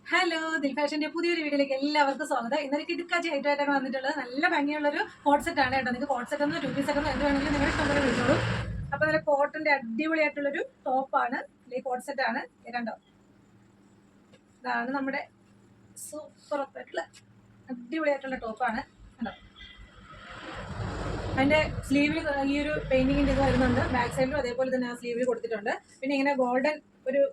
Hello, ദിൽ ഫാഷന്റെ പുതിയൊരു വീഡിയോയിലേക്ക് എല്ലാവർക്കും സ്വാഗതം. ഇന്നൊരു കിടുക്കാച്ചി ആയിട്ടാണ് വന്നിട്ടുള്ളത്. നല്ല ഭംഗിയുള്ളൊരു കോട്ട് സെറ്റ് ആണ് കേട്ടോ. നിങ്ങൾക്ക് കോട്ട് സെറ്റ് ഒന്നും 2 പീസ് ഒക്കെ എന്ത് വേണമെങ്കിലും നിങ്ങൾ ഇഷ്ടംപോലെ വിളിച്ചോളൂ. അപ്പൊ നല്ല കോട്ടന്റെ അടിപൊളിയായിട്ടുള്ളൊരു ടോപ്പാണ്, ഈ കോട്ട് സെറ്റ് ആണ്. കണ്ടോ, ഇതാണ് നമ്മുടെ സൂപ്പർ ആയിട്ടുള്ള അടിപൊളിയായിട്ടുള്ള ടോപ്പാണ്. കണ്ടോ, അതിന്റെ സ്ലീവിൽ ഈ ഒരു പെയിന്റിങ്ങിന്റെ ഇത് വരുന്നുണ്ട്. ബാക്ക് സൈഡിലും അതേപോലെ തന്നെ ആ സ്ലീവിൽ കൊടുത്തിട്ടുണ്ട്. പിന്നെ ഇങ്ങനെ ഗോൾഡൻ ഒരു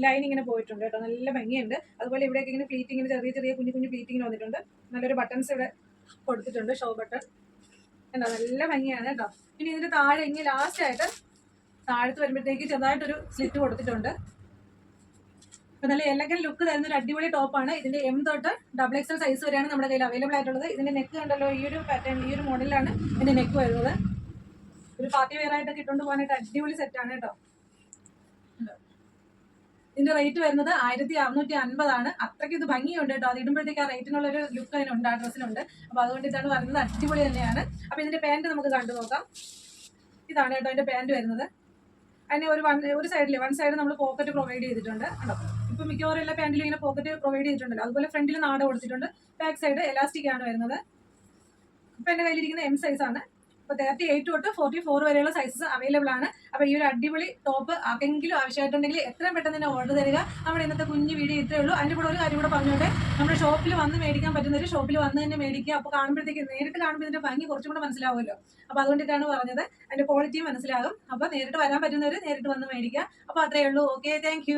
ലൈൻ ഇങ്ങനെ പോയിട്ടുണ്ട് കേട്ടോ, നല്ല ഭംഗിയുണ്ട്. അതുപോലെ ഇവിടെയൊക്കെ ഇങ്ങനെ പ്ലീറ്റിങ്ങിന് ചെറിയ ചെറിയ കുഞ്ഞു കുഞ്ഞു പ്ലീറ്റിങ്ങിന് വന്നിട്ടുണ്ട്. നല്ലൊരു ബട്ടൺസ് ഇവിടെ കൊടുത്തിട്ടുണ്ട്, ഷോ ബട്ടൺ. എന്താ നല്ല ഭംഗിയാണ് കേട്ടോ. പിന്നെ ഇതിന്റെ താഴെ ഇങ്ങനെ ലാസ്റ്റ് ആയിട്ട് താഴത്ത് വരുമ്പോഴത്തേക്ക് ചെറുതായിട്ടൊരു സ്ലിറ്റ് കൊടുത്തിട്ടുണ്ട്. അപ്പൊ നല്ല എലഗൻ ലുക്ക് തരുന്ന ഒരു അടിപൊളി ടോപ്പാണ്. ഇതിന്റെ എം തൊട്ട് XXL സൈസ് വരെയാണ് നമ്മുടെ കയ്യിൽ അവൈലബിൾ ആയിട്ടുള്ളത്. ഇതിന്റെ നെക്ക് കണ്ടല്ലോ, ഈ ഒരു പാറ്റേൺ, ഈ ഒരു മോഡലിലാണ് ഇതിന്റെ നെക്ക് വരുന്നത്. ഒരു പാർട്ടി വെയർ ആയിട്ടൊക്കെ ഇട്ടുകൊണ്ട് പോകാനായിട്ട് അടിപൊളി സെറ്റാണ് കേട്ടോ. ഇതിന്റെ റേറ്റ് വരുന്നത് 1650 അത്രയ്ക്ക് ഇത് ഭംഗിയുണ്ട് കേട്ടോ. അത് ഇടുമ്പോഴത്തേക്ക് ആ റേറ്റിനുള്ള ഒരു ലുക്ക് അതിനുണ്ട്, ആ ഡ്രസ്സിനുണ്ട്. അപ്പൊ അതുകൊണ്ട് ഇതാണ് പറയുന്നത്, അടിപൊളി തന്നെയാണ്. അപ്പൊ ഇതിന്റെ പാന്റ് നമുക്ക് കണ്ടു നോക്കാം. ഇതാണ് കേട്ടോ അതിന്റെ പാന്റ് വരുന്നത്. അതിന് ഒരു സൈഡിൽ വൺ സൈഡ് നമ്മൾ പോക്കറ്റ് പ്രൊവൈഡ് ചെയ്തിട്ടുണ്ട് കേട്ടോ. ഇപ്പൊ മിക്കവാറും എല്ലാ പാന്റിലും ഇങ്ങനെ പോക്കറ്റ് പ്രൊവൈഡ് ചെയ്തിട്ടുണ്ടല്ലോ. അതുപോലെ ഫ്രണ്ടിൽ നാട് കൊടുത്തിട്ടുണ്ട്. ബാക്ക് സൈഡ് എലാസ്റ്റിക് ആണ് വരുന്നത്. ഇപ്പൊ എന്റെ കയ്യിലിരിക്കുന്ന എം സൈസ് ആണ്. അപ്പോൾ 38 തൊട്ട് 44 വരെയുള്ള സൈസസ് അവൈലബിൾ ആണ്. അപ്പോൾ ഈ ഒരു അടിപൊളി ടോപ്പ് ആർക്കെങ്കിലും ആവശ്യമായിട്ടുണ്ടെങ്കിൽ എത്രയും പെട്ടെന്ന് തന്നെ ഓർഡർ തരിക. നമ്മുടെ ഇന്നത്തെ കുഞ്ഞു വീഡിയോ ഇത്രേ ഉള്ളൂ. അതിൻ്റെ കൂടെ ഒരു കാര്യം കൂടെ പറഞ്ഞോട്ടെ, നമ്മുടെ ഷോപ്പിൽ വന്ന് മേടിക്കാൻ പറ്റുന്നൊരു ഷോപ്പിൽ വന്ന് തന്നെ മേടിക്കുക. അപ്പോൾ കാണുമ്പോഴത്തേക്ക് നേരിട്ട് കാണുമ്പോൾ ഇതിന്റെ ഭംഗി കുറച്ചും കൂടെ മനസ്സിലാവുമല്ലോ. അപ്പോൾ അതുകൊണ്ടിട്ടാണ് പറഞ്ഞത്, അതിന്റെ ക്വാളിറ്റിയും മനസ്സിലാകും. അപ്പോൾ നേരിട്ട് വരാൻ പറ്റുന്നവർ നേരിട്ട് വന്ന് മേടിക്കുക. അപ്പോൾ അത്രയേ ഉള്ളൂ. Okay, thank